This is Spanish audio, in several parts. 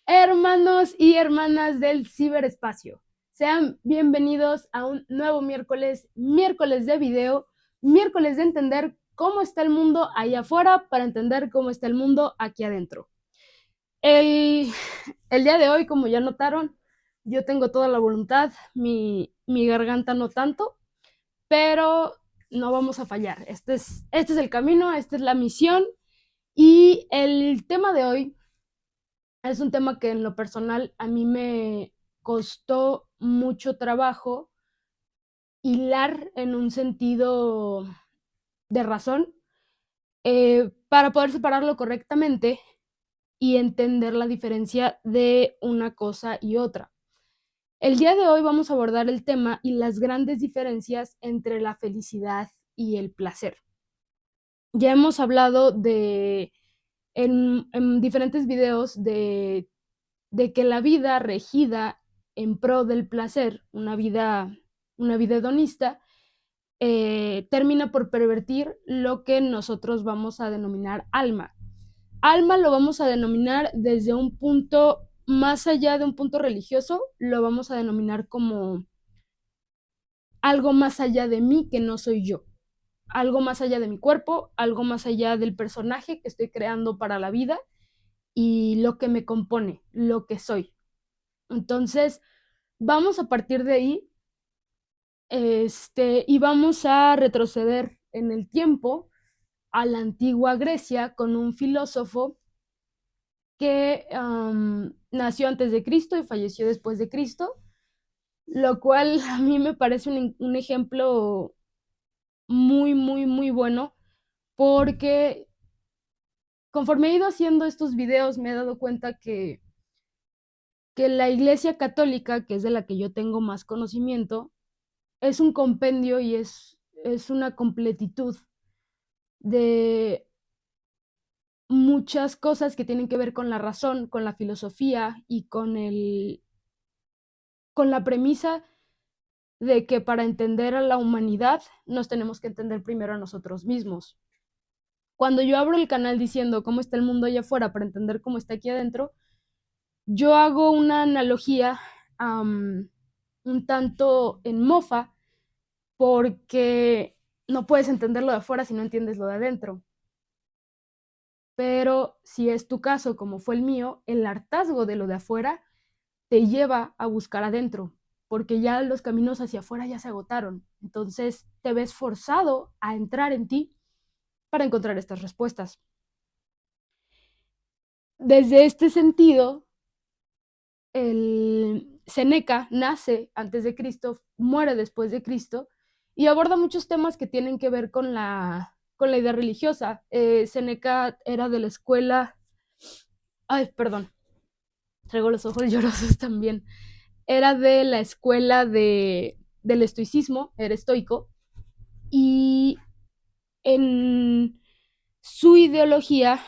Hermanos y hermanas del ciberespacio, sean bienvenidos a un nuevo miércoles de video, miércoles de entender cómo está el mundo allá afuera para entender cómo está el mundo aquí adentro. El, el día de hoy, como ya notaron, yo tengo toda la voluntad, mi garganta no tanto, pero no vamos a fallar. Este es el camino, esta es la misión y el tema de hoy es un tema que en lo personal a mí me costó mucho trabajo hilar en un sentido de razón para poder separarlo correctamente y entender la diferencia de una cosa y otra. El día de hoy vamos a abordar el tema y las grandes diferencias entre la felicidad y el placer. Ya hemos hablado en diferentes videos de que la vida regida en pro del placer, una vida hedonista, termina por pervertir lo que nosotros vamos a denominar alma. Alma lo vamos a denominar desde un punto más allá de un punto religioso, lo vamos a denominar como algo más allá de mí que no soy yo, algo más allá de mi cuerpo, algo más allá del personaje que estoy creando para la vida y lo que me compone, lo que soy. Entonces, vamos a partir de ahí, y vamos a retroceder en el tiempo a la antigua Grecia con un filósofo que nació antes de Cristo y falleció después de Cristo, lo cual a mí me parece un ejemplo muy, muy, muy bueno, porque conforme he ido haciendo estos videos me he dado cuenta que la Iglesia Católica, que es de la que yo tengo más conocimiento, es un compendio y es una completitud de muchas cosas que tienen que ver con la razón, con la filosofía y con la premisa de que para entender a la humanidad nos tenemos que entender primero a nosotros mismos. Cuando yo abro el canal diciendo cómo está el mundo allá afuera para entender cómo está aquí adentro, yo hago una analogía un tanto en mofa porque no puedes entenderlo de afuera si no entiendes lo de adentro. Pero si es tu caso, como fue el mío, el hartazgo de lo de afuera te lleva a buscar adentro, porque ya los caminos hacia afuera ya se agotaron. Entonces te ves forzado a entrar en ti para encontrar estas respuestas. Desde este sentido, el Seneca nace antes de Cristo, muere después de Cristo y aborda muchos temas que tienen que ver con la idea religiosa. Seneca era de la escuela, ay, perdón, traigo los ojos llorosos también, era de la escuela del estoicismo, era estoico, y en su ideología,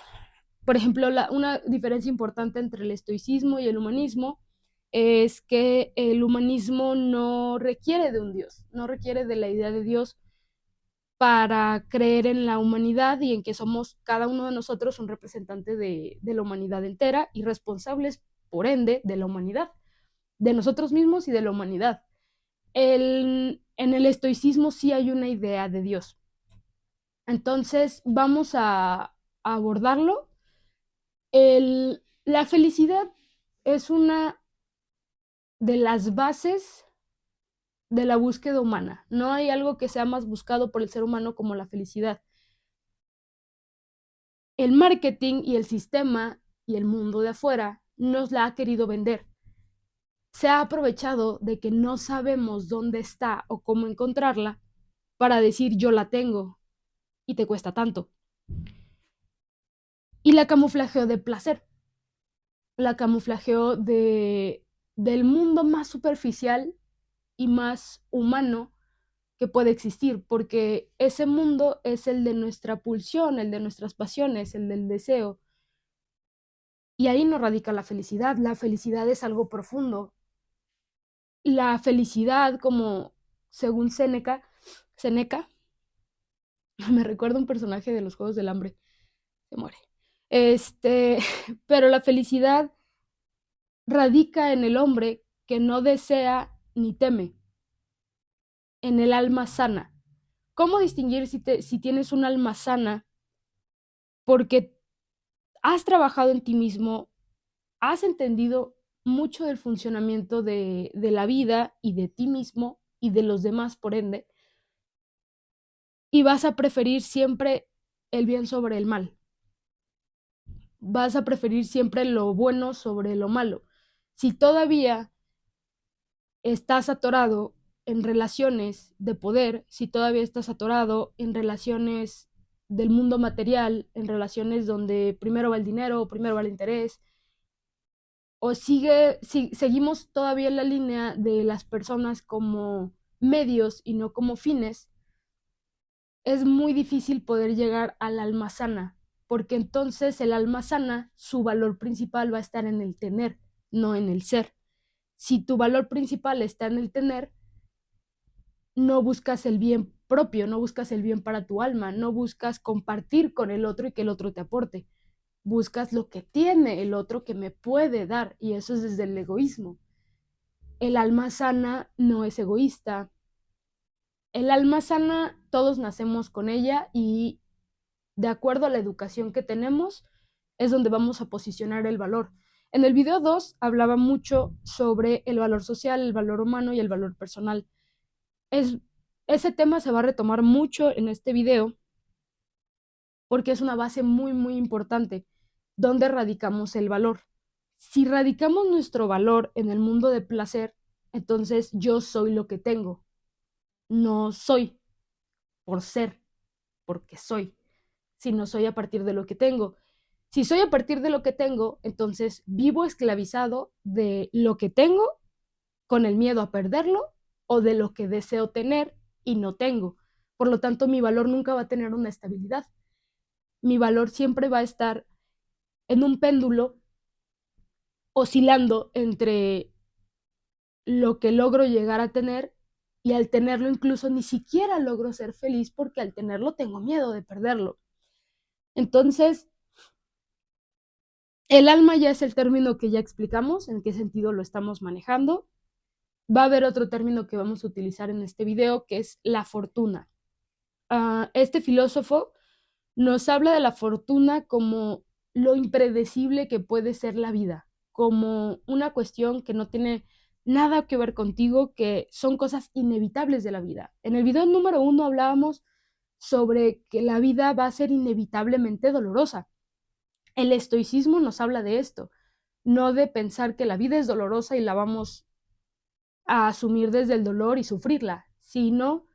por ejemplo, una diferencia importante entre el estoicismo y el humanismo es que el humanismo no requiere de un Dios, no requiere de la idea de Dios para creer en la humanidad y en que somos cada uno de nosotros un representante de la humanidad entera y responsables, por ende, de la humanidad, de nosotros mismos y de la humanidad. En el estoicismo sí hay una idea de Dios. Entonces vamos a abordarlo. La felicidad es una de las bases de la búsqueda humana. No hay algo que sea más buscado por el ser humano como la felicidad. El marketing y el sistema y el mundo de afuera nos la ha querido vender. Se ha aprovechado de que no sabemos dónde está o cómo encontrarla para decir yo la tengo y te cuesta tanto. Y la camuflajeó de placer, la camuflajeó del mundo más superficial y más humano que puede existir, porque ese mundo es el de nuestra pulsión, el de nuestras pasiones, el del deseo. Y ahí no radica la felicidad. La felicidad es algo profundo. La felicidad, como según Seneca, me recuerda un personaje de los Juegos del Hambre, se muere. Este, pero la felicidad radica en el hombre que no desea ni teme, en el alma sana. ¿Cómo distinguir si tienes un alma sana? Porque has trabajado en ti mismo, has entendido mucho del funcionamiento de la vida y de ti mismo y de los demás, por ende, y vas a preferir siempre el bien sobre el mal. Vas a preferir siempre lo bueno sobre lo malo. Si todavía estás atorado en relaciones de poder, si todavía estás atorado en relaciones del mundo material, en relaciones donde primero va el dinero, primero va el interés, o seguimos todavía en la línea de las personas como medios y no como fines, es muy difícil poder llegar al alma sana, porque entonces el alma sana, su valor principal va a estar en el tener, no en el ser. Si tu valor principal está en el tener, no buscas el bien propio, no buscas el bien para tu alma, no buscas compartir con el otro y que el otro te aporte. Buscas lo que tiene el otro que me puede dar, y eso es desde el egoísmo. El alma sana no es egoísta. El alma sana, todos nacemos con ella y de acuerdo a la educación que tenemos, es donde vamos a posicionar el valor. En el video 2 hablaba mucho sobre el valor social, el valor humano y el valor personal. Ese tema se va a retomar mucho en este video porque es una base muy, muy importante. ¿Dónde radicamos el valor? Si radicamos nuestro valor en el mundo de placer, entonces yo soy lo que tengo. No soy por ser, porque soy, sino soy a partir de lo que tengo. Si soy a partir de lo que tengo, entonces vivo esclavizado de lo que tengo con el miedo a perderlo o de lo que deseo tener y no tengo. Por lo tanto, mi valor nunca va a tener una estabilidad. Mi valor siempre va a estar en un péndulo oscilando entre lo que logro llegar a tener y al tenerlo incluso ni siquiera logro ser feliz porque al tenerlo tengo miedo de perderlo. Entonces, el alma ya es el término que ya explicamos, en qué sentido lo estamos manejando. Va a haber otro término que vamos a utilizar en este video, que es la fortuna. Este filósofo nos habla de la fortuna como lo impredecible que puede ser la vida, como una cuestión que no tiene nada que ver contigo, que son cosas inevitables de la vida. En el video número 1 hablábamos sobre que la vida va a ser inevitablemente dolorosa. El estoicismo nos habla de esto, no de pensar que la vida es dolorosa y la vamos a asumir desde el dolor y sufrirla, sino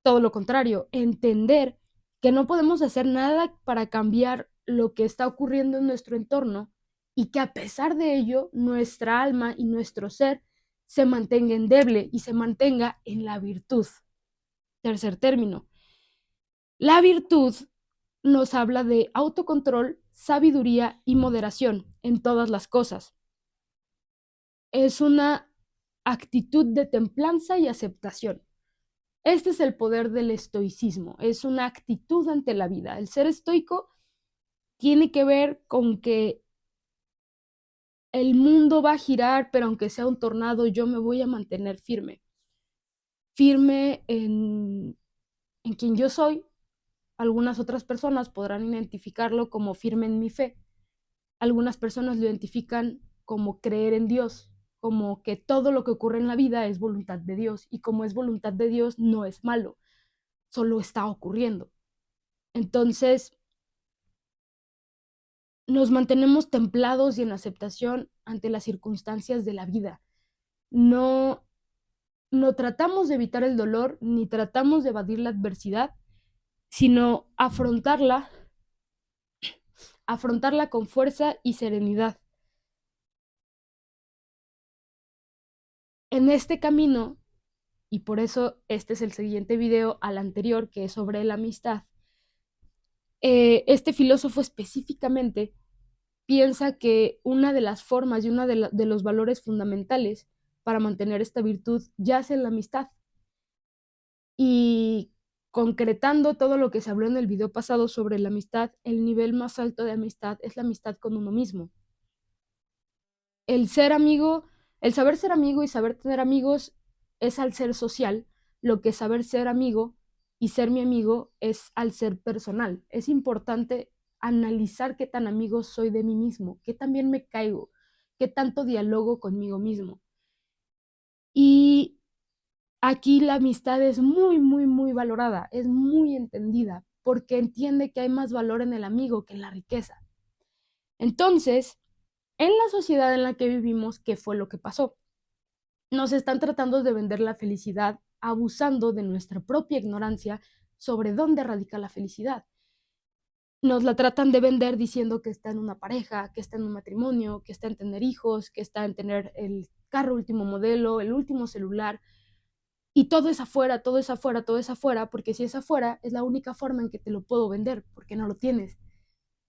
todo lo contrario, entender que no podemos hacer nada para cambiar lo que está ocurriendo en nuestro entorno y que a pesar de ello nuestra alma y nuestro ser se mantenga endeble y se mantenga en la virtud. Tercer término. La virtud nos habla de autocontrol, sabiduría y moderación en todas las cosas. Es una actitud de templanza y aceptación. Este es el poder del estoicismo, es una actitud ante la vida. El ser estoico tiene que ver con que el mundo va a girar, pero aunque sea un tornado, yo me voy a mantener firme. Firme en quien yo soy. Algunas otras personas podrán identificarlo como firme en mi fe. Algunas personas lo identifican como creer en Dios, como que todo lo que ocurre en la vida es voluntad de Dios y como es voluntad de Dios no es malo, solo está ocurriendo. Entonces, nos mantenemos templados y en aceptación ante las circunstancias de la vida. No, no tratamos de evitar el dolor ni tratamos de evadir la adversidad, sino afrontarla con fuerza y serenidad. En este camino, y por eso este es el siguiente video al anterior, que es sobre la amistad, este filósofo específicamente piensa que una de las formas y uno de los valores fundamentales para mantener esta virtud yace en la amistad. Y concretando todo lo que se habló en el video pasado sobre la amistad, el nivel más alto de amistad es la amistad con uno mismo. el ser amigo, el saber ser amigo y saber tener amigos es al ser social, lo que saber ser amigo y ser mi amigo es al ser personal. Es importante analizar qué tan amigo soy de mí mismo, qué tan bien me caigo, qué tanto dialogo conmigo mismo. Y aquí la amistad es muy, muy, muy valorada, es muy entendida, porque entiende que hay más valor en el amigo que en la riqueza. Entonces, en la sociedad en la que vivimos, ¿qué fue lo que pasó? Nos están tratando de vender la felicidad abusando de nuestra propia ignorancia sobre dónde radica la felicidad. Nos la tratan de vender diciendo que está en una pareja, que está en un matrimonio, que está en tener hijos, que está en tener el carro último modelo, el último celular, y todo es afuera, todo es afuera, todo es afuera, porque si es afuera es la única forma en que te lo puedo vender, porque no lo tienes.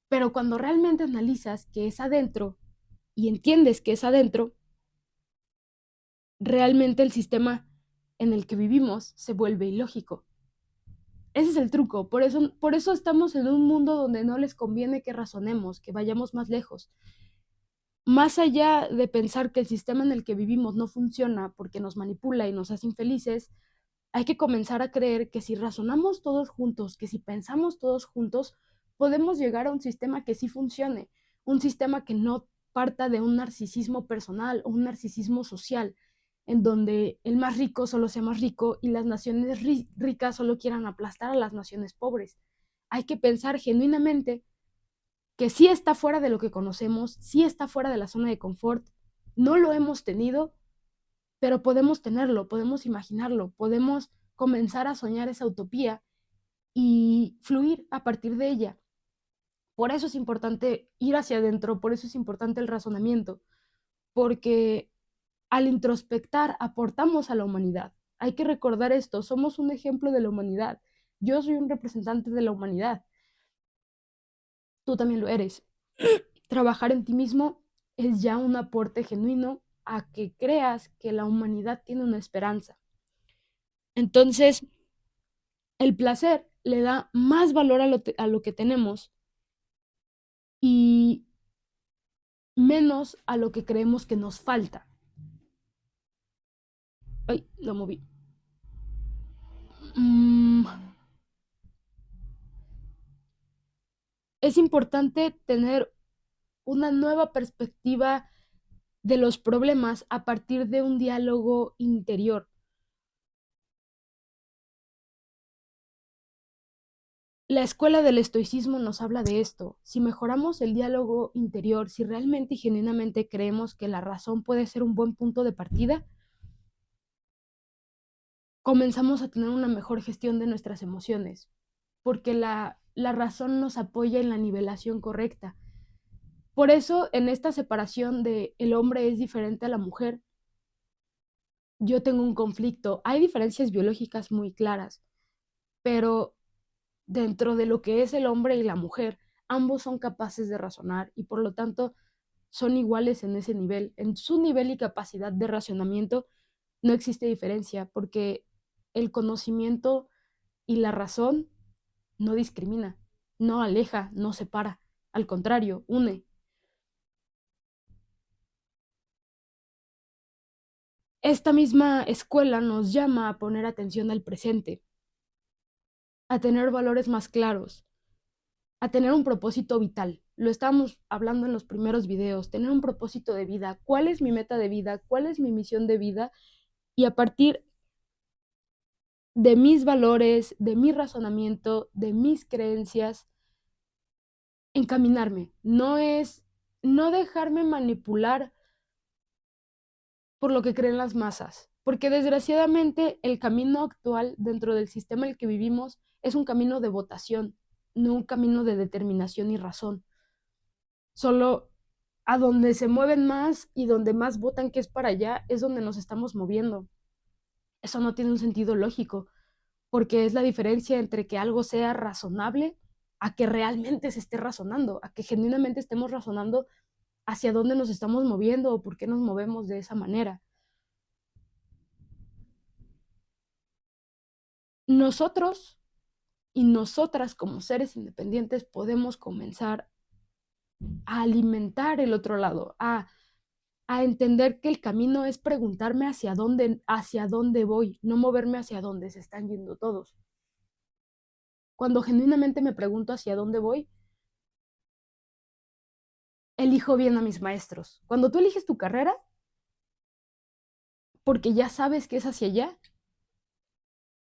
Pero cuando realmente analizas que es adentro y entiendes que es adentro, realmente el sistema en el que vivimos se vuelve ilógico. Ese es el truco, por eso estamos en un mundo donde no les conviene que razonemos, que vayamos más lejos. Más allá de pensar que el sistema en el que vivimos no funciona porque nos manipula y nos hace infelices, hay que comenzar a creer que si razonamos todos juntos, que si pensamos todos juntos, podemos llegar a un sistema que sí funcione, un sistema que no parta de un narcisismo personal o un narcisismo social, en donde el más rico solo sea más rico y las naciones ricas solo quieran aplastar a las naciones pobres. Hay que pensar genuinamente que sí está fuera de lo que conocemos, sí está fuera de la zona de confort, no lo hemos tenido, pero podemos tenerlo, podemos imaginarlo, podemos comenzar a soñar esa utopía y fluir a partir de ella. Por eso es importante ir hacia adentro, por eso es importante el razonamiento, porque al introspectar aportamos a la humanidad. Hay que recordar esto, somos un ejemplo de la humanidad. Yo soy un representante de la humanidad. Tú también lo eres. Trabajar en ti mismo es ya un aporte genuino a que creas que la humanidad tiene una esperanza. Entonces, el placer le da más valor a lo que tenemos y menos a lo que creemos que nos falta. Ay, lo moví. Mm, es importante tener una nueva perspectiva de los problemas a partir de un diálogo interior. La escuela del estoicismo nos habla de esto. Si mejoramos el diálogo interior, si realmente y genuinamente creemos que la razón puede ser un buen punto de partida, comenzamos a tener una mejor gestión de nuestras emociones, porque la razón nos apoya en la nivelación correcta. Por eso, en esta separación de el hombre es diferente a la mujer, yo tengo un conflicto. Hay diferencias biológicas muy claras, pero dentro de lo que es el hombre y la mujer, ambos son capaces de razonar y por lo tanto son iguales en ese nivel. En su nivel y capacidad de racionamiento no existe diferencia porque el conocimiento y la razón no discrimina, no aleja, no separa, al contrario, une. Esta misma escuela nos llama a poner atención al presente, a tener valores más claros, a tener un propósito vital. Lo estábamos hablando en los primeros videos, tener un propósito de vida, cuál es mi meta de vida, cuál es mi misión de vida y a partir de mis valores, de mi razonamiento, de mis creencias, encaminarme. No dejarme manipular por lo que creen las masas, porque desgraciadamente el camino actual dentro del sistema en el que vivimos es un camino de votación, no un camino de determinación y razón. Solo a donde se mueven más y donde más votan que es para allá es donde nos estamos moviendo. Eso no tiene un sentido lógico, porque es la diferencia entre que algo sea razonable a que realmente se esté razonando, a que genuinamente estemos razonando hacia dónde nos estamos moviendo o por qué nos movemos de esa manera. Nosotros y nosotras como seres independientes podemos comenzar a alimentar el otro lado, a a entender que el camino es preguntarme hacia dónde voy, no moverme hacia dónde se están yendo todos. Cuando genuinamente me pregunto hacia dónde voy, elijo bien a mis maestros. Cuando tú eliges tu carrera, porque ya sabes que es hacia allá,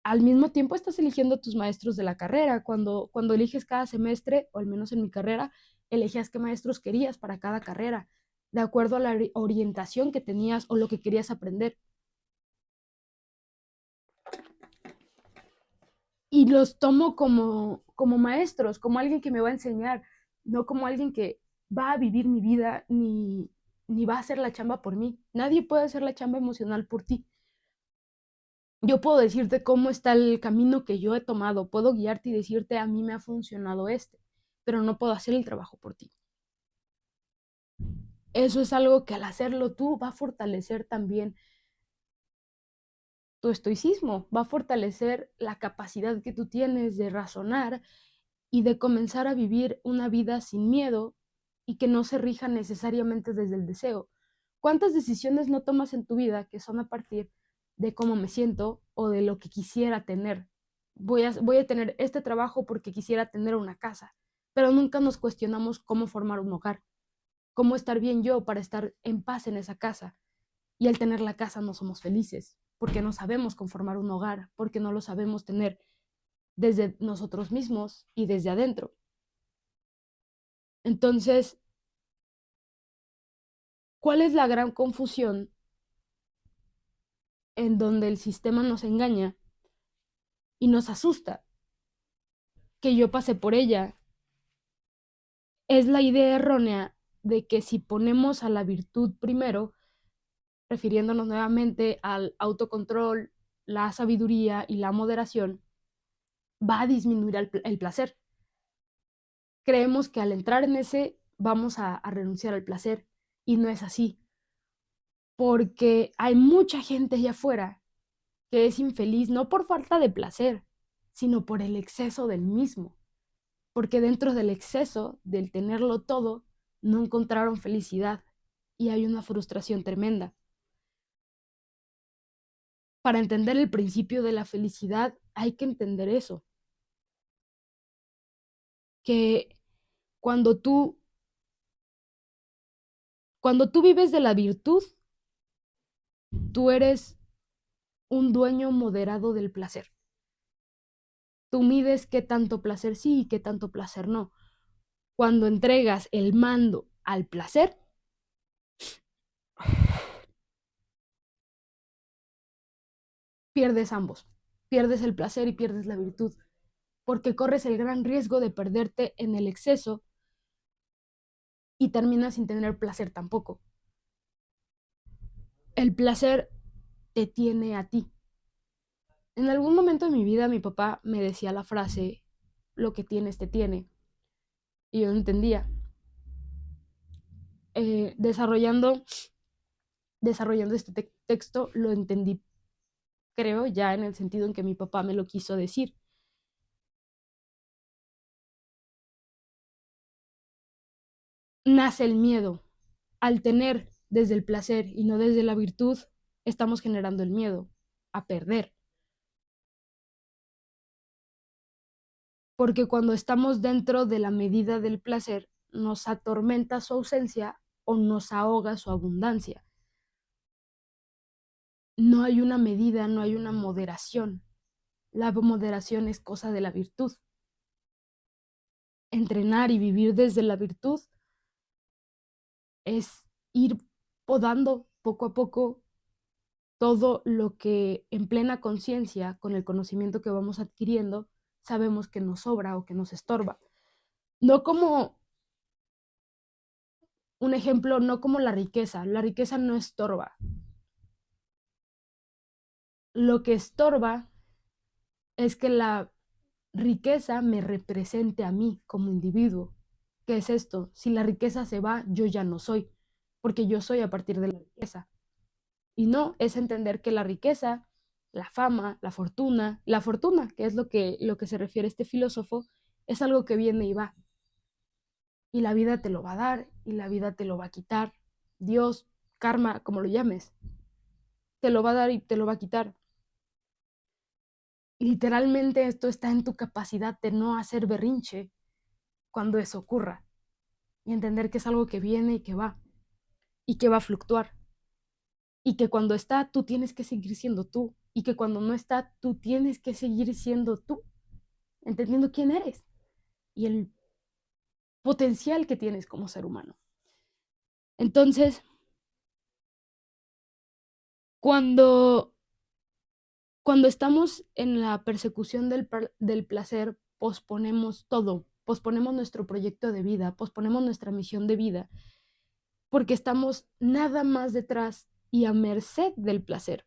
al mismo tiempo estás eligiendo a tus maestros de la carrera. Cuando eliges cada semestre, o al menos en mi carrera, elegías qué maestros querías para cada carrera, de acuerdo a la orientación que tenías o lo que querías aprender. Y los tomo como maestros, como alguien que me va a enseñar, no como alguien que va a vivir mi vida ni va a hacer la chamba por mí. Nadie puede hacer la chamba emocional por ti. Yo puedo decirte cómo está el camino que yo he tomado, puedo guiarte y decirte a mí me ha funcionado este, pero no puedo hacer el trabajo por ti. Eso es algo que al hacerlo tú va a fortalecer también tu estoicismo, va a fortalecer la capacidad que tú tienes de razonar y de comenzar a vivir una vida sin miedo y que no se rija necesariamente desde el deseo. ¿Cuántas decisiones no tomas en tu vida que son a partir de cómo me siento o de lo que quisiera tener? Voy a tener este trabajo porque quisiera tener una casa, pero nunca nos cuestionamos cómo formar un hogar, cómo estar bien yo para estar en paz en esa casa. Y al tener la casa no somos felices, porque no sabemos conformar un hogar, porque no lo sabemos tener desde nosotros mismos y desde adentro. Entonces, ¿cuál es la gran confusión en donde el sistema nos engaña y nos asusta? Que yo pasé por ella. Es la idea errónea de que si ponemos a la virtud primero, refiriéndonos nuevamente al autocontrol, la sabiduría y la moderación, va a disminuir el placer. Creemos que al entrar en ese vamos a renunciar al placer y no es así, porque hay mucha gente allá afuera que es infeliz no por falta de placer, sino por el exceso del mismo, porque dentro del exceso, del tenerlo todo, no encontraron felicidad y hay una frustración tremenda. Para entender el principio de la felicidad hay que entender eso, que cuando tú, cuando tú vives de la virtud, tú eres un dueño moderado del placer. Tú mides qué tanto placer sí y qué tanto placer no. Cuando entregas el mando al placer, pierdes ambos. Pierdes el placer y pierdes la virtud, porque corres el gran riesgo de perderte en el exceso y terminas sin tener placer tampoco. El placer te tiene a ti. En algún momento de mi vida mi papá me decía la frase, lo que tienes te tiene, y yo no entendía. Desarrollando este texto lo entendí, creo, ya en el sentido en que mi papá me lo quiso decir. Nace el miedo. Al tener desde el placer y no desde la virtud, estamos generando el miedo a perder. Porque cuando estamos dentro de la medida del placer, nos atormenta su ausencia o nos ahoga su abundancia. No hay una medida, no hay una moderación. La moderación es cosa de la virtud. Entrenar y vivir desde la virtud es ir podando poco a poco todo lo que en plena conciencia, con el conocimiento que vamos adquiriendo, sabemos que nos sobra o que nos estorba. No como un ejemplo, no como la riqueza no estorba. Lo que estorba es que la riqueza me represente a mí como individuo. ¿Qué es esto? Si la riqueza se va, yo ya no soy, porque yo soy a partir de la riqueza. Y no, es entender que la riqueza, la fortuna, que es lo que se refiere este filósofo, es algo que viene y va. Y la vida te lo va a dar y la vida te lo va a quitar. Dios, karma, como lo llames, te lo va a dar y te lo va a quitar. Literalmente esto está en tu capacidad de no hacer berrinche cuando eso ocurra y entender que es algo que viene y que va a fluctuar y que cuando está tú tienes que seguir siendo tú y que cuando no está tú tienes que seguir siendo tú, entendiendo quién eres y el potencial que tienes como ser humano. Entonces, cuando estamos en la persecución del placer, posponemos todo, posponemos nuestro proyecto de vida, posponemos nuestra misión de vida, porque estamos nada más detrás y a merced del placer.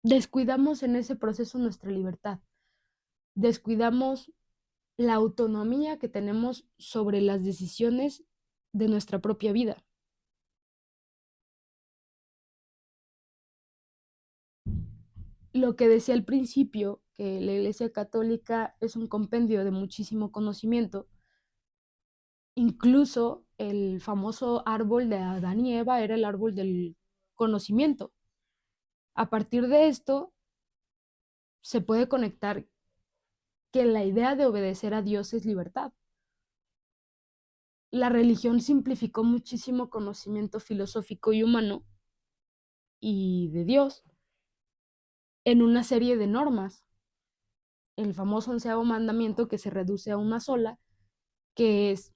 Descuidamos en ese proceso nuestra libertad, descuidamos la autonomía que tenemos sobre las decisiones de nuestra propia vida. Lo que decía al principio, que la Iglesia Católica es un compendio de muchísimo conocimiento, incluso el famoso árbol de Adán y Eva era el árbol del conocimiento. A partir de esto, se puede conectar que la idea de obedecer a Dios es libertad. La religión simplificó muchísimo conocimiento filosófico y humano y de Dios en una serie de normas. El famoso 11º mandamiento que se reduce a una sola, que es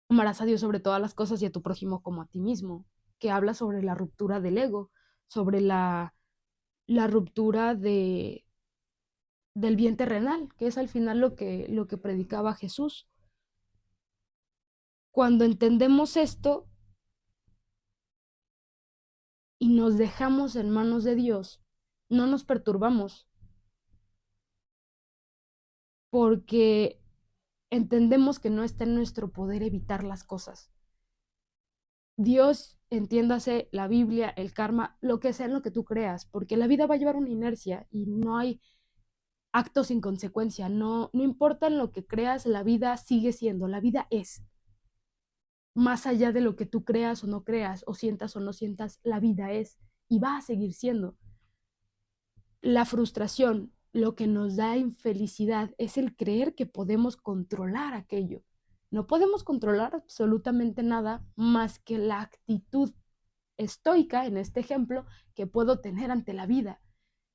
amarás a Dios sobre todas las cosas y a tu prójimo como a ti mismo, que habla sobre la ruptura del ego, sobre la ruptura del bien terrenal, que es al final lo que predicaba Jesús. Cuando entendemos esto y nos dejamos en manos de Dios, no nos perturbamos, porque entendemos que no está en nuestro poder evitar las cosas. Dios, entiéndase, la Biblia, el karma, lo que sea en lo que tú creas, porque la vida va a llevar una inercia y no hay actos sin consecuencia, no importa en lo que creas, la vida sigue siendo, la vida es. Más allá de lo que tú creas o no creas, o sientas o no sientas, la vida es y va a seguir siendo. La frustración, lo que nos da infelicidad, es el creer que podemos controlar aquello. No podemos controlar absolutamente nada más que la actitud estoica, en este ejemplo, que puedo tener ante la vida.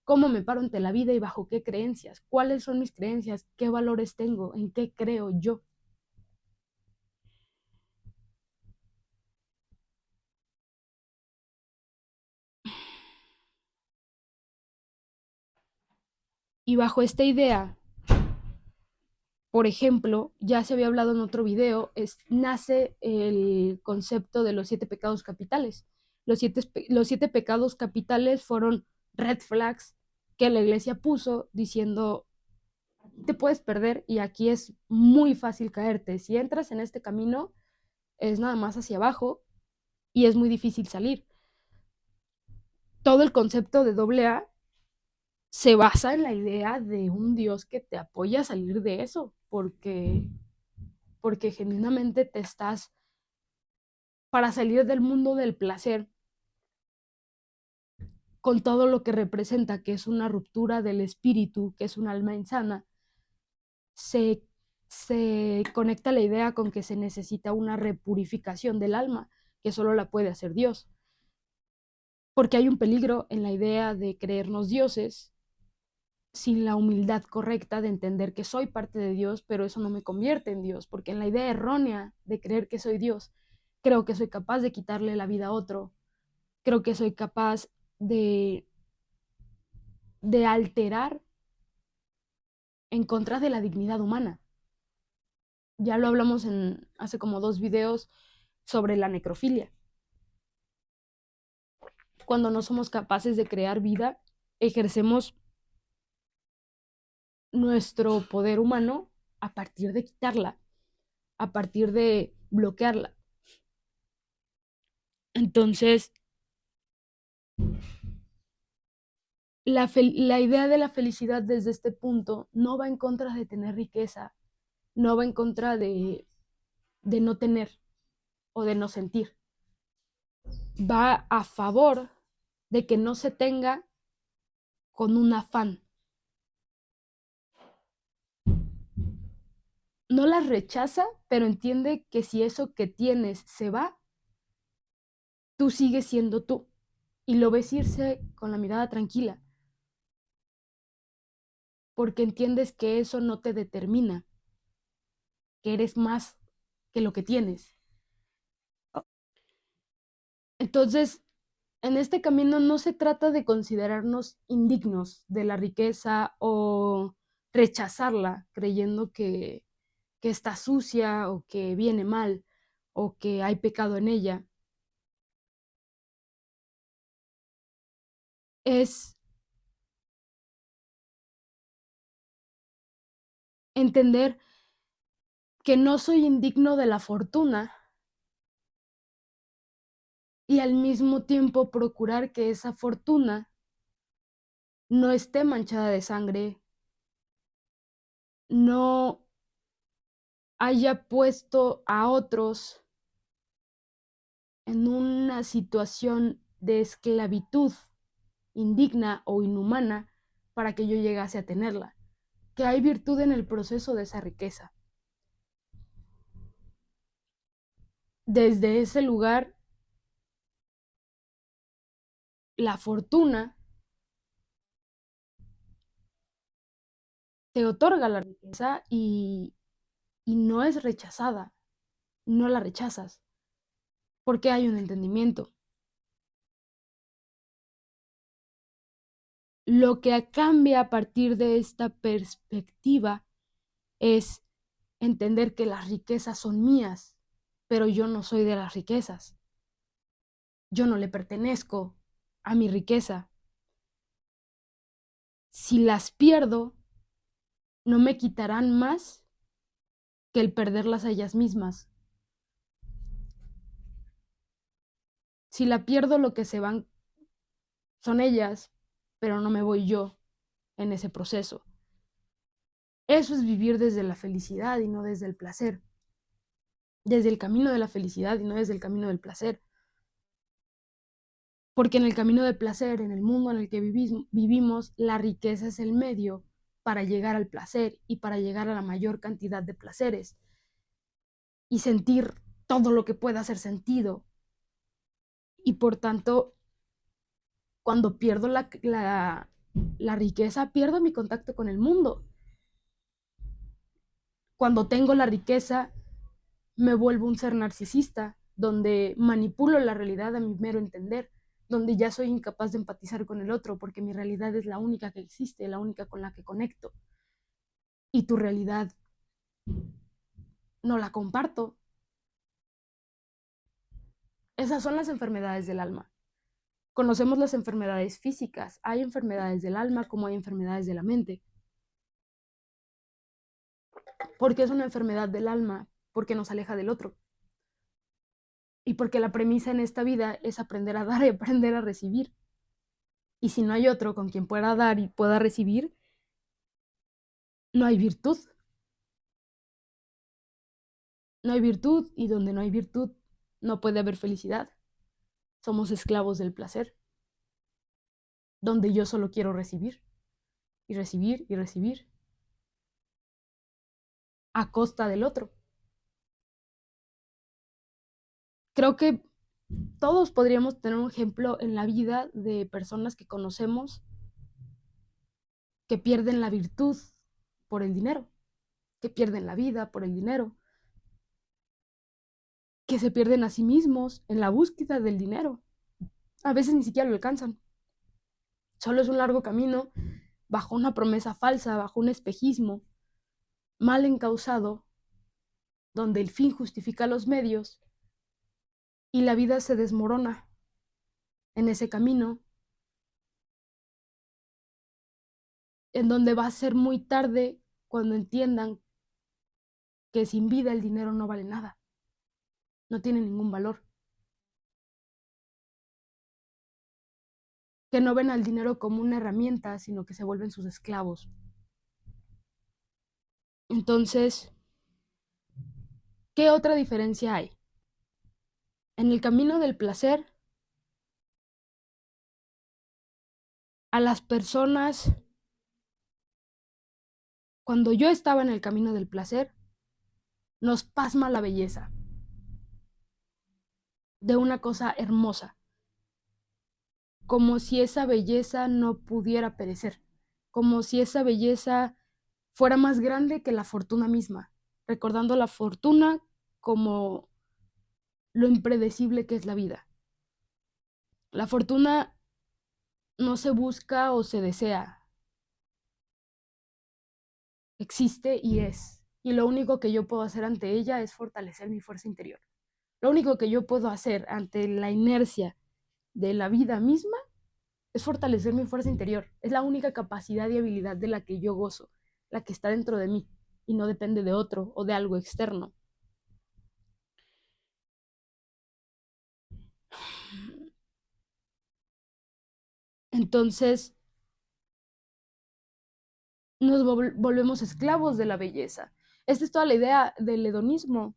¿Cómo me paro ante la vida y bajo qué creencias? ¿Cuáles son mis creencias? ¿Qué valores tengo? ¿En qué creo yo? Y bajo esta idea, por ejemplo, ya se había hablado en otro video, nace el concepto de los 7 pecados capitales. Los siete pecados capitales fueron red flags que la iglesia puso diciendo, te puedes perder y aquí es muy fácil caerte. Si entras en este camino, es nada más hacia abajo y es muy difícil salir. Todo el concepto de AA se basa en la idea de un Dios que te apoya a salir de eso, porque genuinamente te estás, para salir del mundo del placer, con todo lo que representa, que es una ruptura del espíritu, que es un alma insana, se, se conecta la idea con que se necesita una repurificación del alma, que solo la puede hacer Dios. Porque hay un peligro en la idea de creernos dioses sin la humildad correcta de entender que soy parte de Dios, pero eso no me convierte en Dios, porque en la idea errónea de creer que soy Dios, creo que soy capaz de quitarle la vida a otro, creo que soy capaz de, de alterar en contra de la dignidad humana. Ya lo hablamos hace como 2 videos sobre la necrofilia. Cuando no somos capaces de crear vida, ejercemos nuestro poder humano a partir de quitarla, a partir de bloquearla. Entonces, la idea de la felicidad desde este punto no va en contra de tener riqueza, no va en contra de no tener o de no sentir. Va a favor de que no se tenga con un afán. No las rechaza, pero entiende que si eso que tienes se va, tú sigues siendo tú. Y lo ves irse con la mirada tranquila, porque entiendes que eso no te determina, que eres más que lo que tienes. Entonces, en este camino no se trata de considerarnos indignos de la riqueza o rechazarla creyendo que está sucia o que viene mal o que hay pecado en ella. Es entender que no soy indigno de la fortuna y al mismo tiempo procurar que esa fortuna no esté manchada de sangre, no haya puesto a otros en una situación de esclavitud indigna o inhumana para que yo llegase a tenerla, que hay virtud en el proceso de esa riqueza. Desde ese lugar, la fortuna te otorga la riqueza y no es rechazada, no la rechazas, porque hay un entendimiento. Lo que cambia a partir de esta perspectiva es entender que las riquezas son mías, pero yo no soy de las riquezas. Yo no le pertenezco a mi riqueza. Si las pierdo, no me quitarán más que el perderlas a ellas mismas. Si la pierdo, lo que se van son ellas, pero no me voy yo en ese proceso. Eso es vivir desde la felicidad y no desde el placer. Desde el camino de la felicidad y no desde el camino del placer. Porque en el camino del placer, en el mundo en el que vivimos, la riqueza es el medio para llegar al placer y para llegar a la mayor cantidad de placeres y sentir todo lo que pueda hacer sentido. Y por tanto, cuando pierdo la riqueza, pierdo mi contacto con el mundo. Cuando tengo la riqueza, me vuelvo un ser narcisista, donde manipulo la realidad a mi mero entender, donde ya soy incapaz de empatizar con el otro, porque mi realidad es la única que existe, la única con la que conecto. Y tu realidad no la comparto. Esas son las enfermedades del alma. Conocemos las enfermedades físicas, hay enfermedades del alma como hay enfermedades de la mente. ¿Por qué es una enfermedad del alma? Porque nos aleja del otro. Y porque la premisa en esta vida es aprender a dar y aprender a recibir. Y si no hay otro con quien pueda dar y pueda recibir, no hay virtud. No hay virtud y donde no hay virtud no puede haber felicidad. Somos esclavos del placer, donde yo solo quiero recibir y recibir y recibir a costa del otro. Creo que todos podríamos tener un ejemplo en la vida de personas que conocemos que pierden la virtud por el dinero, que pierden la vida por el dinero, que se pierden a sí mismos en la búsqueda del dinero. A veces ni siquiera lo alcanzan. Solo es un largo camino bajo una promesa falsa, bajo un espejismo mal encausado, donde el fin justifica los medios y la vida se desmorona en ese camino, en donde va a ser muy tarde cuando entiendan que sin vida el dinero no vale nada, no tiene ningún valor, que no ven al dinero como una herramienta, sino que se vuelven sus esclavos. Entonces, ¿Qué otra diferencia hay? En el camino del placer, a las personas, cuando yo estaba en el camino del placer, nos pasma la belleza de una cosa hermosa, como si esa belleza no pudiera perecer, como si esa belleza fuera más grande que la fortuna misma, recordando la fortuna como lo impredecible que es la vida. La fortuna no se busca o se desea, existe y es. Y lo único que yo puedo hacer ante ella es fortalecer mi fuerza interior. Lo único que yo puedo hacer ante la inercia de la vida misma es fortalecer mi fuerza interior. Es la única capacidad y habilidad de la que yo gozo, la que está dentro de mí y no depende de otro o de algo externo. Entonces nos volvemos esclavos de la belleza. Esta es toda la idea del hedonismo.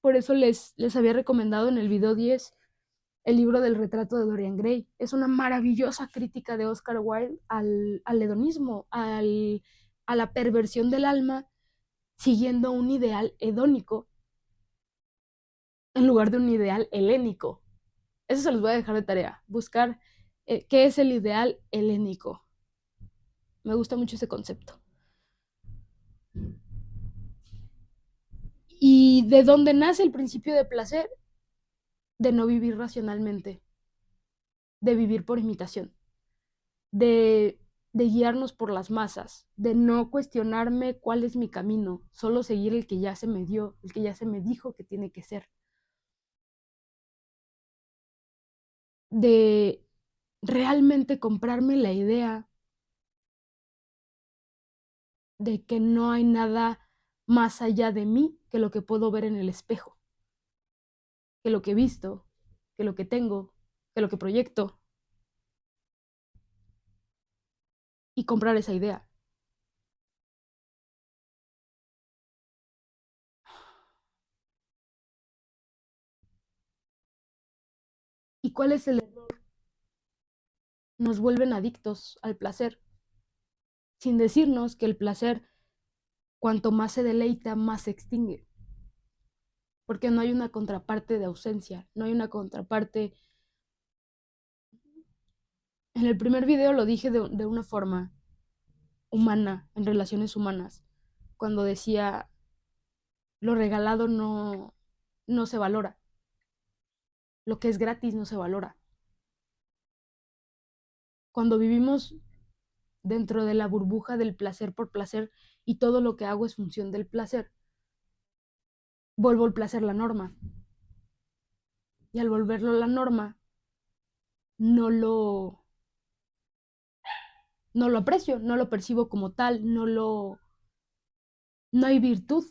Por eso les había recomendado en el video 10 el libro del retrato de Dorian Gray. Es una maravillosa crítica de Oscar Wilde al hedonismo, a la perversión del alma, siguiendo un ideal hedónico en lugar de un ideal helénico. Eso se los voy a dejar de tarea, buscar qué es el ideal helénico. Me gusta mucho ese concepto. ¿Y de dónde nace el principio de placer? De no vivir racionalmente, de vivir por imitación, de, de guiarnos por las masas, de no cuestionarme cuál es mi camino, solo seguir el que ya se me dio, el que ya se me dijo que tiene que ser. De realmente comprarme la idea de que no hay nada más allá de mí que lo que puedo ver en el espejo, que lo que he visto, que lo que tengo, que lo que proyecto, y comprar esa idea. ¿Y cuál es el error? Nos vuelven adictos al placer, sin decirnos que el placer, cuanto más se deleita, más se extingue, porque no hay una contraparte de ausencia, no hay una contraparte. En el primer video lo dije de una forma humana, en relaciones humanas, cuando decía, lo regalado no se valora, lo que es gratis no se valora. Cuando vivimos dentro de la burbuja del placer por placer y todo lo que hago es función del placer, vuelvo el placer la norma. Y al volverlo la norma, no lo, no lo aprecio, no lo percibo como tal, no hay virtud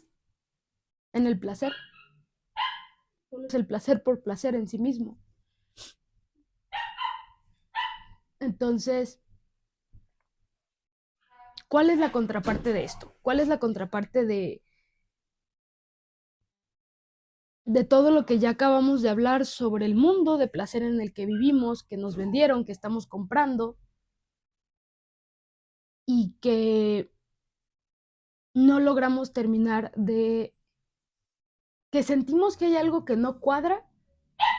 en el placer. Solo es el placer por placer en sí mismo. Entonces, ¿cuál es la contraparte de esto? ¿Cuál es la contraparte de todo lo que ya acabamos de hablar sobre el mundo de placer en el que vivimos, que nos vendieron, que estamos comprando y que no logramos terminar que sentimos que hay algo que no cuadra,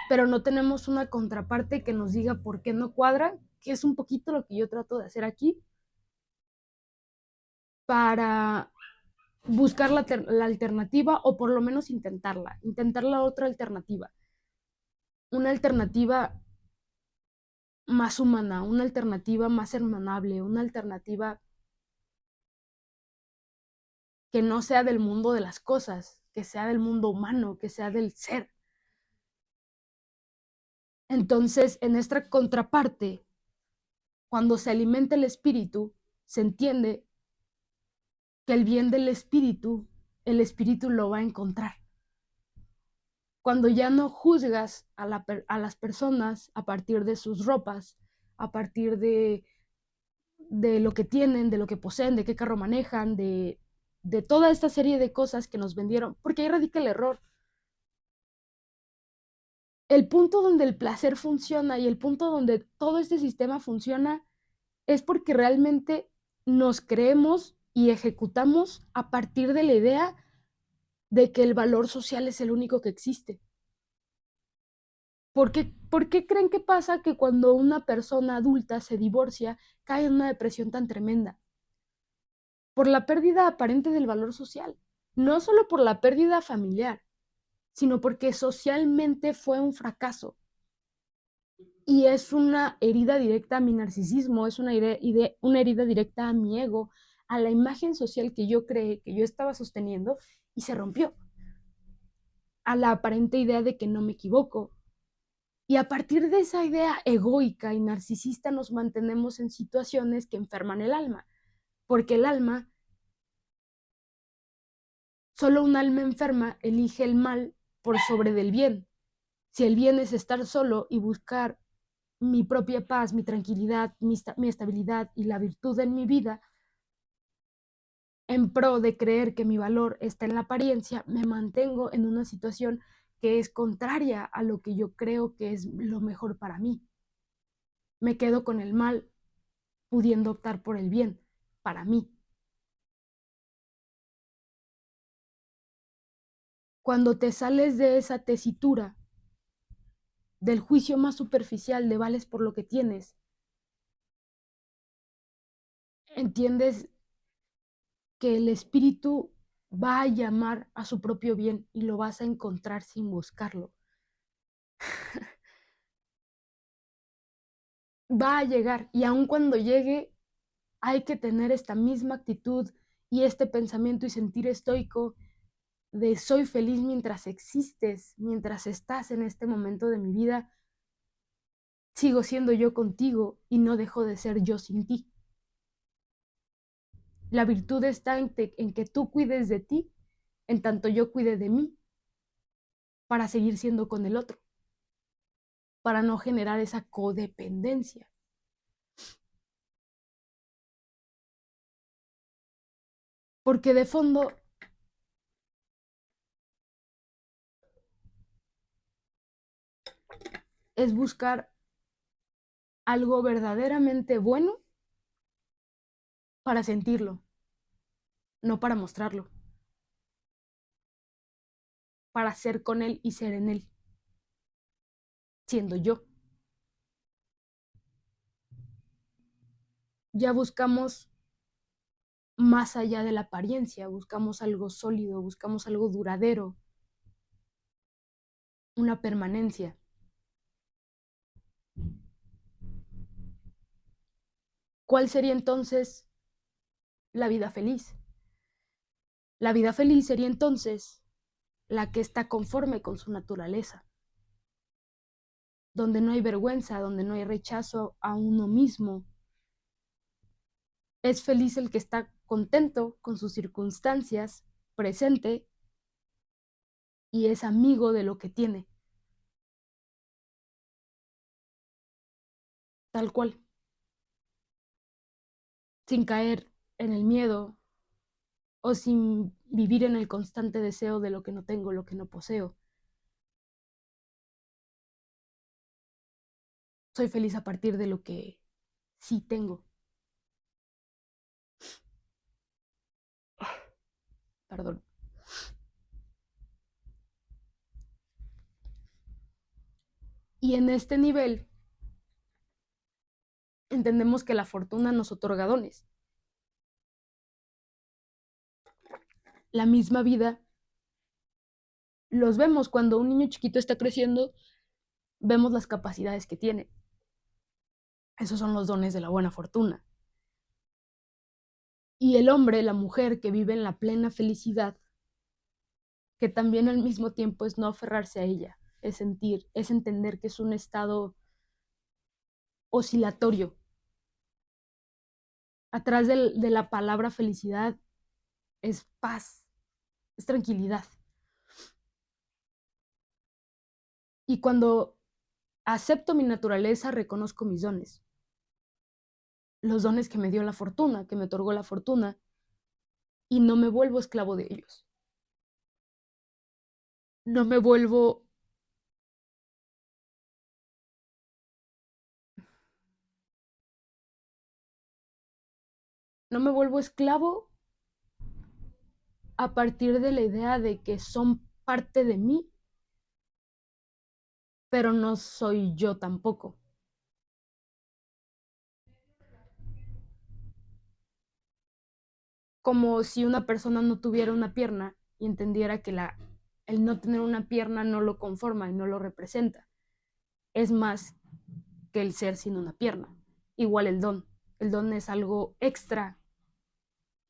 pero no tenemos una contraparte que nos diga por qué no cuadra, que es un poquito lo que yo trato de hacer aquí para buscar la alternativa o por lo menos intentar la otra alternativa, una alternativa más humana, una alternativa más hermanable, una alternativa que no sea del mundo de las cosas, que sea del mundo humano, que sea del ser. Entonces, en esta contraparte, cuando se alimenta el espíritu, se entiende que el bien del espíritu, el espíritu lo va a encontrar. Cuando ya no juzgas a las personas a partir de sus ropas, a partir de lo que tienen, de lo que poseen, de qué carro manejan, de toda esta serie de cosas que nos vendieron, porque ahí radica el error. el punto donde el placer funciona y el punto donde todo este sistema funciona es porque realmente nos creemos y ejecutamos a partir de la idea de que el valor social es el único que existe. ¿Por qué creen que pasa que cuando una persona adulta se divorcia cae en una depresión tan tremenda? Por la pérdida aparente del valor social, no solo por la pérdida familiar, sino porque socialmente fue un fracaso. Y es una herida directa a mi narcisismo, es una herida directa a mi ego, a la imagen social que yo creé, que yo estaba sosteniendo y se rompió, a la aparente idea de que no me equivoco. Y a partir de esa idea egoica y narcisista nos mantenemos en situaciones que enferman el alma, porque el alma, solo un alma enferma elige el mal por sobre del bien. Si el bien es estar solo y buscar mi propia paz, mi tranquilidad, mi estabilidad y la virtud en mi vida, en pro de creer que mi valor está en la apariencia, me mantengo en una situación que es contraria a lo que yo creo que es lo mejor para mí. Me quedo con el mal, pudiendo optar por el bien para mí. Cuando te sales de esa tesitura, del juicio más superficial de vales por lo que tienes, entiendes que el espíritu va a llamar a su propio bien y lo vas a encontrar sin buscarlo. Va a llegar y aun cuando llegue hay que tener esta misma actitud y este pensamiento y sentir estoico de soy feliz mientras existes, mientras estás en este momento de mi vida, sigo siendo yo contigo y no dejo de ser yo sin ti. La virtud está en que tú cuides de ti, en tanto yo cuide de mí, para seguir siendo con el otro, para no generar esa codependencia. Porque de fondo es buscar algo verdaderamente bueno para sentirlo, no para mostrarlo, para ser con él y ser en él, siendo yo. Ya buscamos más allá de la apariencia, buscamos algo sólido, buscamos algo duradero, una permanencia. ¿Cuál sería entonces la vida feliz? La vida feliz sería entonces la que está conforme con su naturaleza, donde no hay vergüenza, donde no hay rechazo a uno mismo. Es feliz el que está contento con sus circunstancias, presente, y es amigo de lo que tiene, tal cual, sin caer en el miedo o sin vivir en el constante deseo de lo que no tengo, lo que no poseo. Soy feliz a partir de lo que sí tengo. Perdón. Y en este nivel entendemos que la fortuna nos otorga dones. La misma vida los vemos cuando un niño chiquito está creciendo, vemos las capacidades que tiene. Esos son los dones de la buena fortuna. Y el hombre, la mujer que vive en la plena felicidad, que también al mismo tiempo es no aferrarse a ella, es sentir, es entender que es un estado oscilatorio. Atrás de la palabra felicidad es paz, es tranquilidad. Y cuando acepto mi naturaleza, reconozco mis dones. Los dones que me dio la fortuna, que me otorgó la fortuna, y no me vuelvo esclavo de ellos. No me vuelvo No me vuelvo esclavo a partir de la idea de que son parte de mí, pero no soy yo tampoco. Como si una persona no tuviera una pierna y entendiera que el no tener una pierna no lo conforma y no lo representa. Es más que el ser sin una pierna. Igual el don. El don es algo extra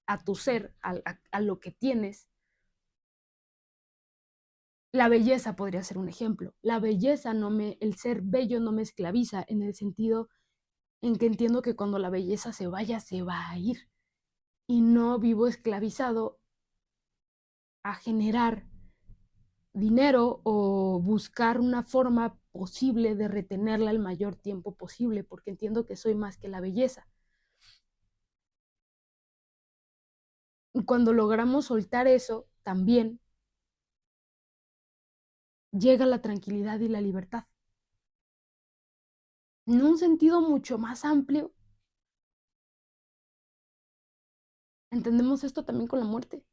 a tu ser, a lo que tienes. La belleza podría ser un ejemplo. La belleza el ser bello no me esclaviza en el sentido en que entiendo que cuando la belleza se vaya, se va a ir. Y no vivo esclavizado a generar dinero o buscar una forma posible de retenerla el mayor tiempo posible, porque entiendo que soy más que la belleza. Y cuando logramos soltar eso, también llega la tranquilidad y la libertad. En un sentido mucho más amplio, entendemos esto también con la muerte.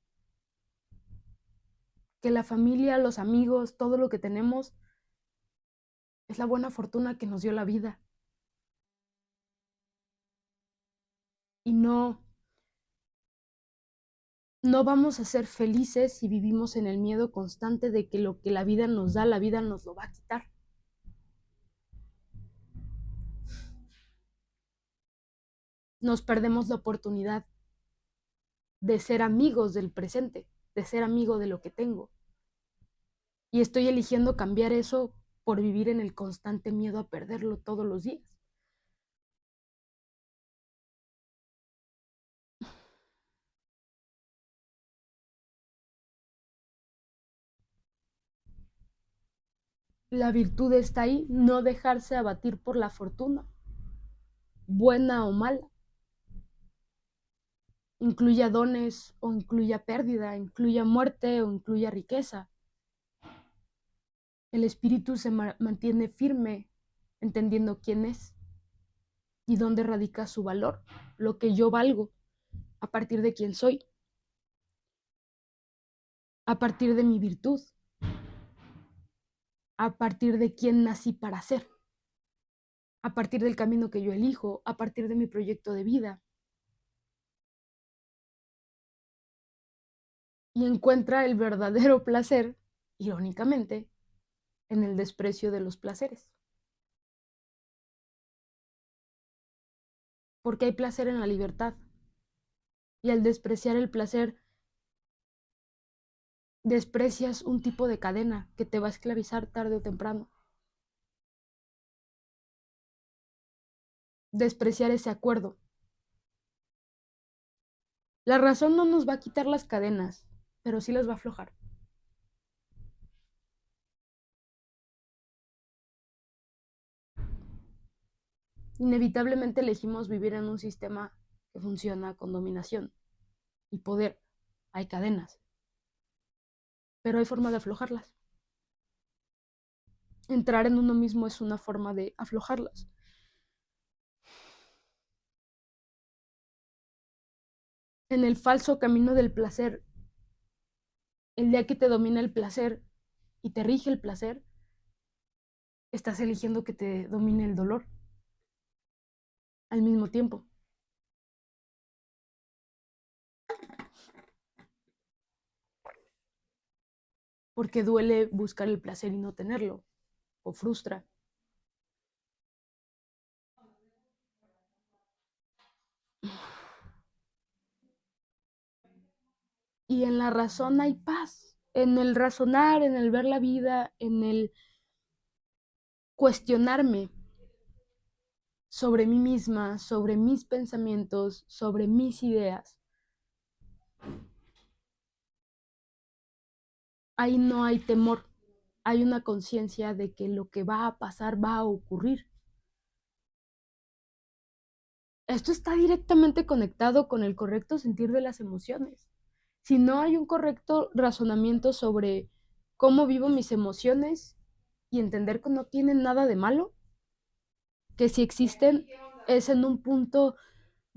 Que la familia, los amigos, todo lo que tenemos es la buena fortuna que nos dio la vida. Y no vamos a ser felices si vivimos en el miedo constante de que lo que la vida nos da, la vida nos lo va a quitar. Nos perdemos la oportunidad de ser amigos del presente, de ser amigo de lo que tengo. Y estoy eligiendo cambiar eso por vivir en el constante miedo a perderlo todos los días. La virtud está ahí, no dejarse abatir por la fortuna, buena o mala, incluya dones o incluya pérdida, incluya muerte o incluya riqueza. El espíritu se mantiene firme, entendiendo quién es y dónde radica su valor, lo que yo valgo a partir de quién soy, a partir de mi virtud, a partir de quién nací para ser, a partir del camino que yo elijo, a partir de mi proyecto de vida. Y encuentra el verdadero placer, irónicamente, en el desprecio de los placeres. Porque hay placer en la libertad. Y al despreciar el placer, desprecias un tipo de cadena que te va a esclavizar tarde o temprano. Despreciar ese acuerdo. La razón no nos va a quitar las cadenas, pero sí las va a aflojar. Inevitablemente elegimos vivir en un sistema que funciona con dominación y poder. Hay cadenas, pero hay forma de aflojarlas. Entrar en uno mismo es una forma de aflojarlas. En el falso camino del placer, el día que te domina el placer y te rige el placer, estás eligiendo que te domine el dolor al mismo tiempo. Porque duele buscar el placer y no tenerlo, o frustra. Y en la razón hay paz, en el razonar, en el ver la vida, en el cuestionarme sobre mí misma, sobre mis pensamientos, sobre mis ideas. Ahí no hay temor, hay una conciencia de que lo que va a pasar va a ocurrir. Esto está directamente conectado con el correcto sentir de las emociones. Si no hay un correcto razonamiento sobre cómo vivo mis emociones y entender que no tienen nada de malo, que si existen es en un punto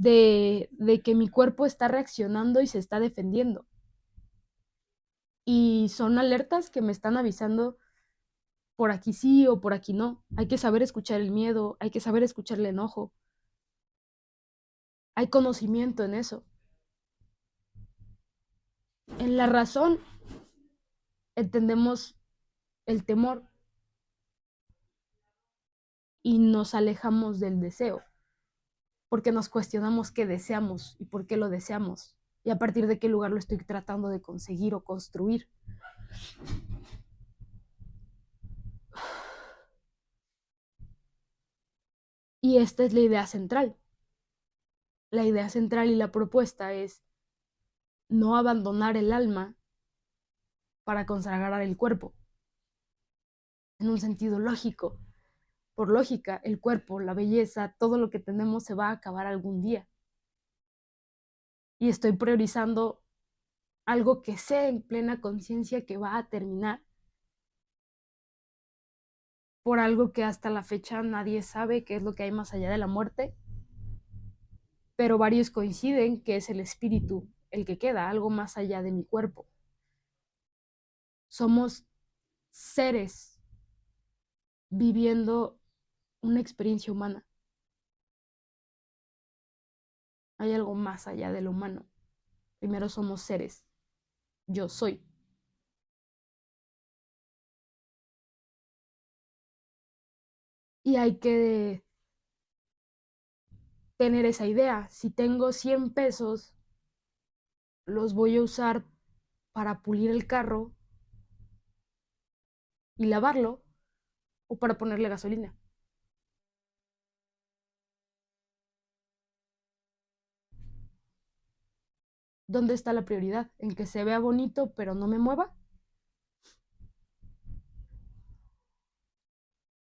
de que mi cuerpo está reaccionando y se está defendiendo. Y son alertas que me están avisando por aquí sí o por aquí no. Hay que saber escuchar el miedo, hay que saber escuchar el enojo. Hay conocimiento en eso. En la razón entendemos el temor y nos alejamos del deseo, porque nos cuestionamos qué deseamos y por qué lo deseamos y a partir de qué lugar lo estoy tratando de conseguir o construir. Y esta es la idea central. La idea central y la propuesta es no abandonar el alma para consagrar el cuerpo. En un sentido lógico, por lógica, el cuerpo, la belleza, todo lo que tenemos se va a acabar algún día. Y estoy priorizando algo que sé en plena conciencia que va a terminar por algo que hasta la fecha nadie sabe qué es lo que hay más allá de la muerte, pero varios coinciden que es el espíritu el que queda, algo más allá de mi cuerpo. Somos seres viviendo una experiencia humana. Hay algo más allá de lo humano. Primero somos seres. Yo soy. Y hay que tener esa idea. Si tengo 100 pesos, los voy a usar para pulir el carro y lavarlo o para ponerle gasolina. ¿Dónde está la prioridad? ¿En que se vea bonito pero no me mueva?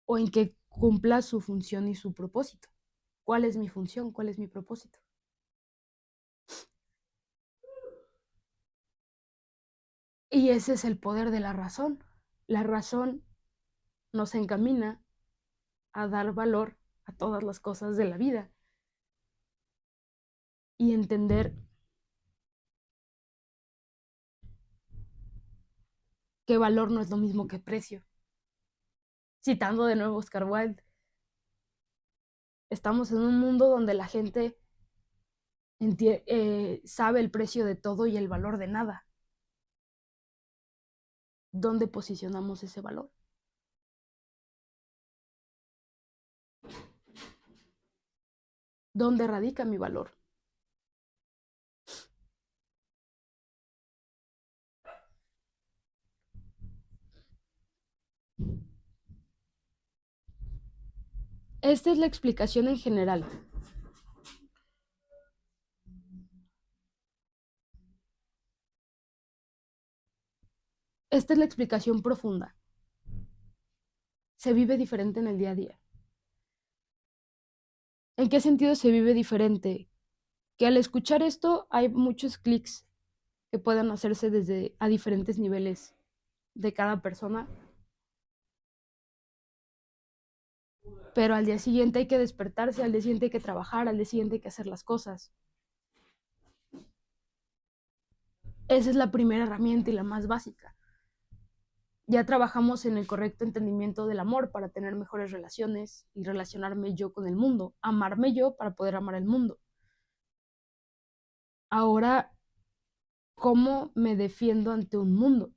¿O en que cumpla su función y su propósito? ¿Cuál es mi función? ¿Cuál es mi propósito? Y ese es el poder de la razón. La razón nos encamina a dar valor a todas las cosas de la vida y entender que valor no es lo mismo que precio. Citando de nuevo a Oscar Wilde, estamos en un mundo donde la gente sabe el precio de todo y el valor de nada. ¿Dónde posicionamos ese valor? ¿Dónde radica mi valor? Esta es la explicación en general. Esta es la explicación profunda. Se vive diferente en el día a día. ¿En qué sentido se vive diferente? Que al escuchar esto hay muchos clics que puedan hacerse desde a diferentes niveles de cada persona, pero al día siguiente hay que despertarse, al día siguiente hay que trabajar, al día siguiente hay que hacer las cosas. Esa es la primera herramienta y la más básica. Ya trabajamos en el correcto entendimiento del amor para tener mejores relaciones y relacionarme yo con el mundo, amarme yo para poder amar el mundo. Ahora, ¿cómo me defiendo ante un mundo?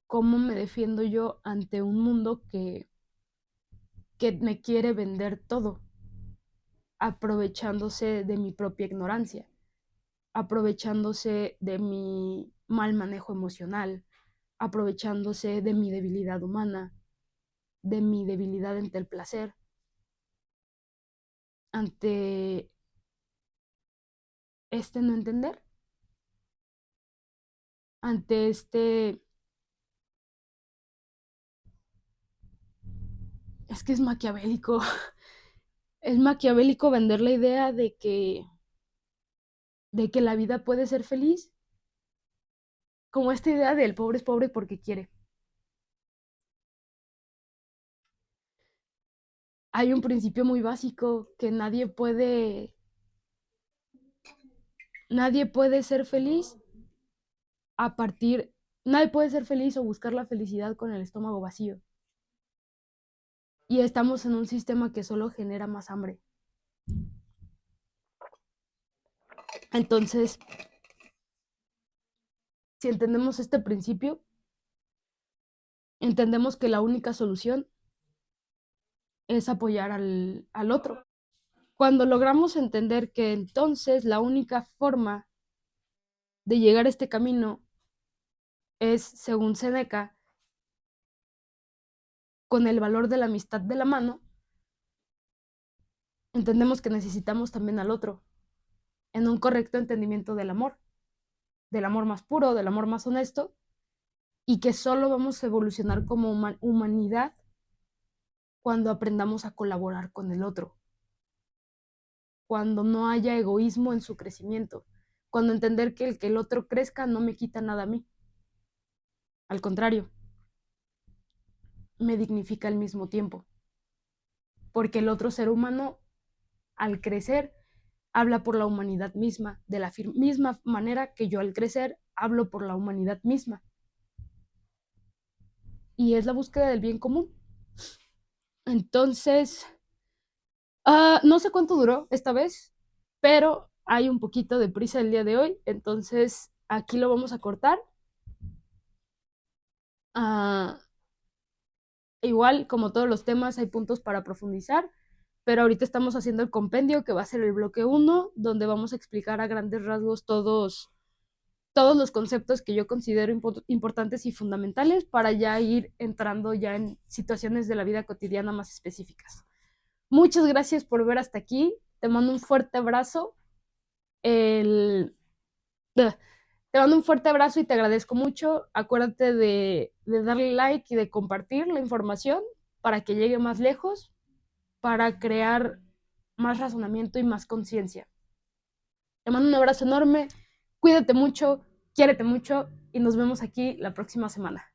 ¿Cómo me defiendo yo ante un mundo que me quiere vender todo, aprovechándose de mi propia ignorancia, aprovechándose de mi mal manejo emocional, aprovechándose de mi debilidad humana, de mi debilidad ante el placer, ante este no entender, ante este... Es que es maquiavélico, es maquiavélico vender la idea de que la vida puede ser feliz, como esta idea del pobre es pobre porque quiere. Hay un principio muy básico que nadie puede Nadie puede ser feliz a partir, nadie puede ser feliz o buscar la felicidad con el estómago vacío. Y estamos en un sistema que solo genera más hambre. Entonces, si entendemos este principio, entendemos que la única solución es apoyar al otro. Cuando logramos entender que entonces la única forma de llegar a este camino es, según Seneca, con el valor de la amistad de la mano, entendemos que necesitamos también al otro, en un correcto entendimiento del amor más puro, del amor más honesto, y que solo vamos a evolucionar como humanidad cuando aprendamos a colaborar con el otro, cuando no haya egoísmo en su crecimiento, cuando entender que el otro crezca no me quita nada a mí, al contrario, me dignifica al mismo tiempo, porque el otro ser humano, al crecer, habla por la humanidad misma, de la misma manera que yo al crecer hablo por la humanidad misma. Y es la búsqueda del bien común. Entonces, no sé cuánto duró esta vez, pero hay un poquito de prisa el día de hoy, entonces aquí lo vamos a cortar. Uh, Igual, como todos los temas, hay puntos para profundizar, pero ahorita estamos haciendo el compendio, que va a ser el bloque 1, donde vamos a explicar a grandes rasgos todos los conceptos que yo considero importantes y fundamentales para ya ir entrando ya en situaciones de la vida cotidiana más específicas. Muchas gracias por ver hasta aquí. Te mando un fuerte abrazo. Te mando un fuerte abrazo y te agradezco mucho. Acuérdate de darle like y de compartir la información para que llegue más lejos, para crear más razonamiento y más conciencia. Te mando un abrazo enorme, cuídate mucho, quiérete mucho y nos vemos aquí la próxima semana.